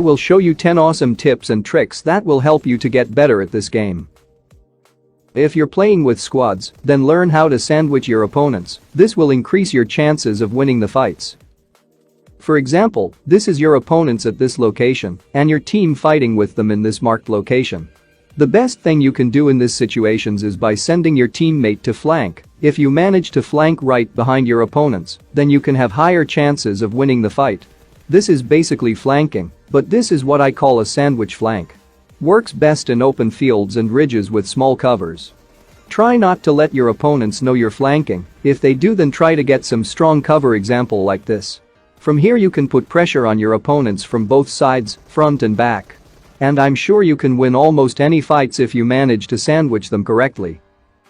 I will show you 10 awesome tips and tricks that will help you to get better at this game. If you're playing with squads, then learn how to sandwich your opponents. This will increase your chances of winning the fights. For example, this is your opponents at this location, and your team fighting with them in this marked location. The best thing you can do in these situations is by sending your teammate to flank. If you manage to flank right behind your opponents, then you can have higher chances of winning the fight. This is basically flanking, but this is what I call a sandwich flank. Works best in open fields and ridges with small covers. Try not to let your opponents know you're flanking. If they do, then try to get some strong cover, example like this. From here you can put pressure on your opponents from both sides, front and back. And I'm sure you can win almost any fights if you manage to sandwich them correctly.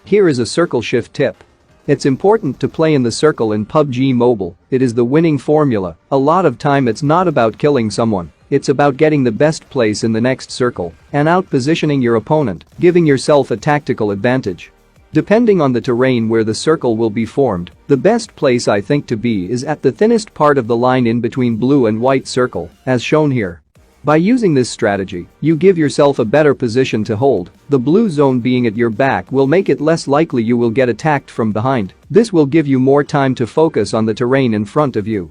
Here is a circle shift tip. It's important to play in the circle in PUBG Mobile. It is the winning formula. A lot of time it's not about killing someone. It's about getting the best place in the next circle and out-positioning your opponent, giving yourself a tactical advantage. Depending on the terrain where the circle will be formed, the best place I think to be is at the thinnest part of the line in between blue and white circle, as shown here. By using this strategy, you give yourself a better position to hold. The blue zone being at your back will make it less likely you will get attacked from behind. This will give you more time to focus on the terrain in front of you.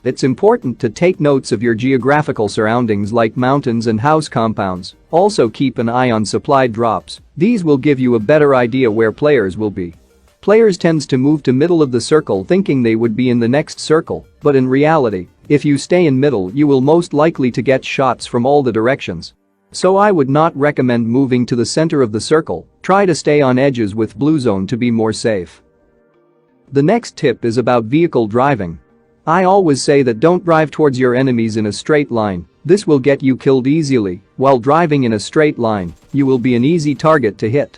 It's important to take notes of your geographical surroundings like mountains and house compounds. Also keep an eye on supply drops. These will give you a better idea where players will be. Players tends to move to middle of the circle thinking they would be in the next circle, but in reality, if you stay in middle you will most likely to get shots from all the directions. So I would not recommend moving to the center of the circle. Try to stay on edges with blue zone to be more safe. The next tip is about vehicle driving. I always say that don't drive towards your enemies in a straight line. This will get you killed easily. While driving in a straight line, you will be an easy target to hit.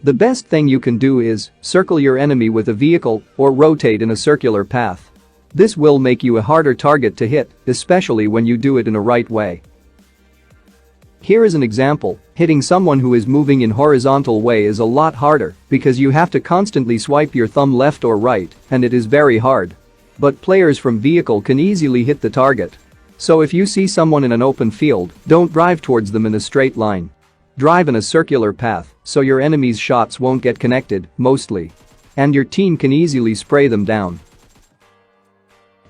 The best thing you can do is circle your enemy with a vehicle or rotate in a circular path. This will make you a harder target to hit, especially when you do it in a right way. Here is an example. Hitting someone who is moving in horizontal way is a lot harder because you have to constantly swipe your thumb left or right, and it is very hard. But players from vehicle can easily hit the target. So if you see someone in an open field, don't drive towards them in a straight line. Drive in a circular path so your enemy's shots won't get connected, mostly. And your team can easily spray them down.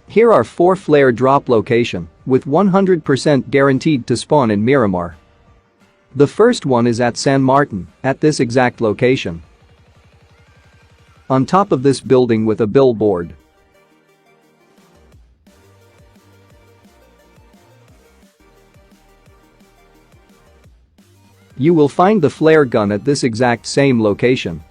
Here are 4 flare drop location with 100% guaranteed to spawn in Miramar. The first one is at San Martin, at this exact location. On top of this building with a billboard. You will find the flare gun at this exact same location.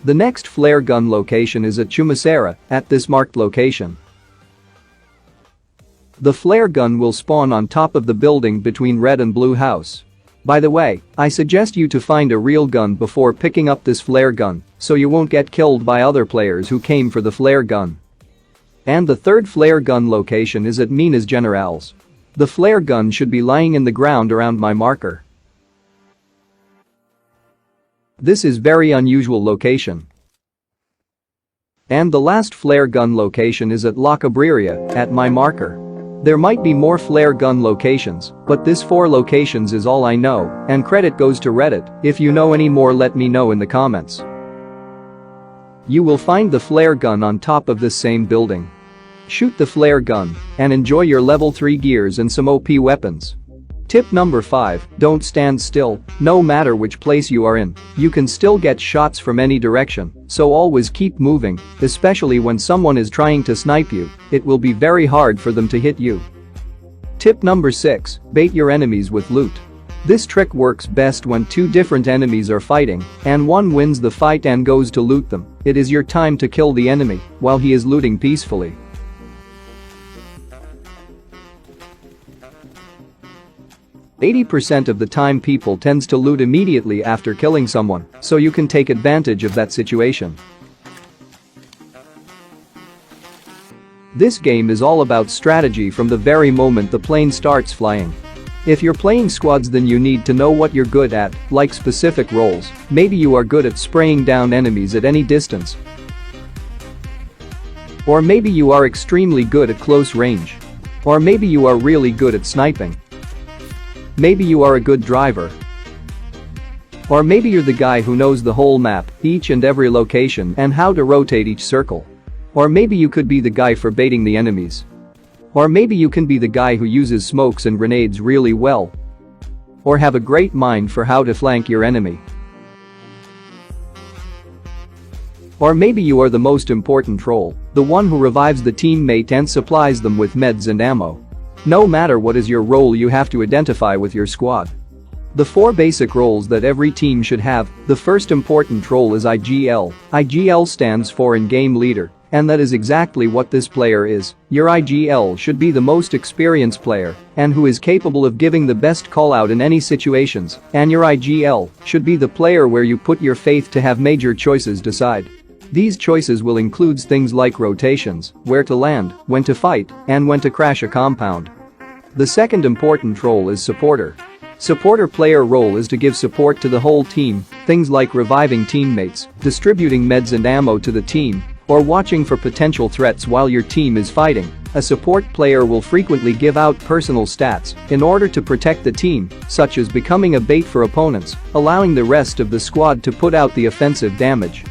The next flare gun location is at Chumacera, at this marked location. The flare gun will spawn on top of the building between red and blue house. By the way, I suggest you to find a real gun before picking up this flare gun, so you won't get killed by other players who came for the flare gun. And the third flare gun location is at Minas Generales. The flare gun should be lying in the ground around my marker. This is very unusual location. And the last flare gun location is at La Cabrera, at my marker. There might be more flare gun locations, but this 4 locations is all I know, and credit goes to Reddit. If you know any more, let me know in the comments. You will find the flare gun on top of this same building. Shoot the flare gun and enjoy your level 3 gears and some OP weapons. Tip number 5, don't stand still. No matter which place you are in, you can still get shots from any direction, so always keep moving, especially when someone is trying to snipe you. It will be very hard for them to hit you. Tip number 6, bait your enemies with loot. This trick works best when 2 different enemies are fighting and one wins the fight and goes to loot them. It is your time to kill the enemy while he is looting peacefully. 80% of the time people tends to loot immediately after killing someone, so you can take advantage of that situation. This game is all about strategy from the very moment the plane starts flying. If you're playing squads, then you need to know what you're good at, like specific roles. Maybe you are good at spraying down enemies at any distance. Or maybe you are extremely good at close range. Or maybe you are really good at sniping. Maybe you are a good driver. Or maybe you're the guy who knows the whole map, each and every location, and how to rotate each circle. Or maybe you could be the guy for baiting the enemies. Or maybe you can be the guy who uses smokes and grenades really well. Or have a great mind for how to flank your enemy. Or maybe you are the most important role, the one who revives the teammate and supplies them with meds and ammo. No matter what is your role, you have to identify with your squad. The 4 basic roles that every team should have. The first important role is IGL. IGL stands for In-Game Leader, and that is exactly what this player is. Your IGL should be the most experienced player and who is capable of giving the best call out in any situations, and your IGL should be the player where you put your faith to have major choices decide. These choices will include things like rotations, where to land, when to fight, and when to crash a compound. The second important role is Supporter. Supporter player role is to give support to the whole team, things like reviving teammates, distributing meds and ammo to the team, or watching for potential threats while your team is fighting. A support player will frequently give out personal stats in order to protect the team, such as becoming a bait for opponents, allowing the rest of the squad to put out the offensive damage.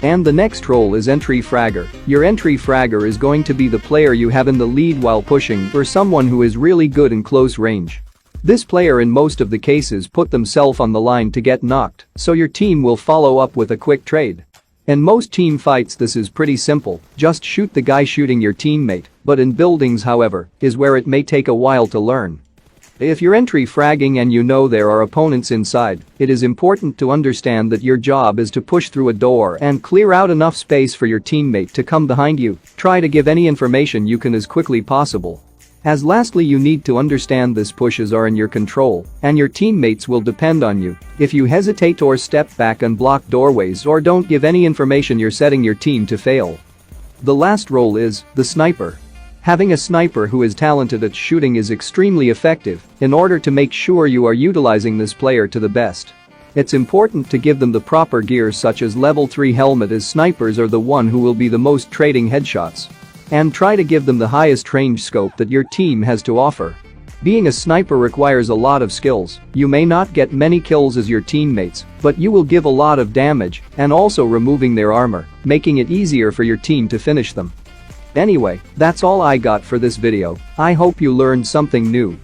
And the next role is Entry Fragger. Your Entry Fragger is going to be the player you have in the lead while pushing, or someone who is really good in close range. This player in most of the cases put themselves on the line to get knocked, so your team will follow up with a quick trade. In most team fights this is pretty simple, just shoot the guy shooting your teammate, but in buildings, however, is where it may take a while to learn. If you're entry fragging and you know there are opponents inside, it is important to understand that your job is to push through a door and clear out enough space for your teammate to come behind you. Try to give any information you can as quickly possible. As lastly, you need to understand this pushes are in your control and your teammates will depend on you. If you hesitate or step back and block doorways or don't give any information, you're setting your team to fail. The last role is the sniper. Having a sniper who is talented at shooting is extremely effective in order to make sure you are utilizing this player to the best. It's important to give them the proper gear such as level 3 helmet, as snipers are the one who will be the most trading headshots. And try to give them the highest range scope that your team has to offer. Being a sniper requires a lot of skills. You may not get many kills as your teammates, but you will give a lot of damage and also removing their armor, making it easier for your team to finish them. Anyway, that's all I got for this video. I hope you learned something new.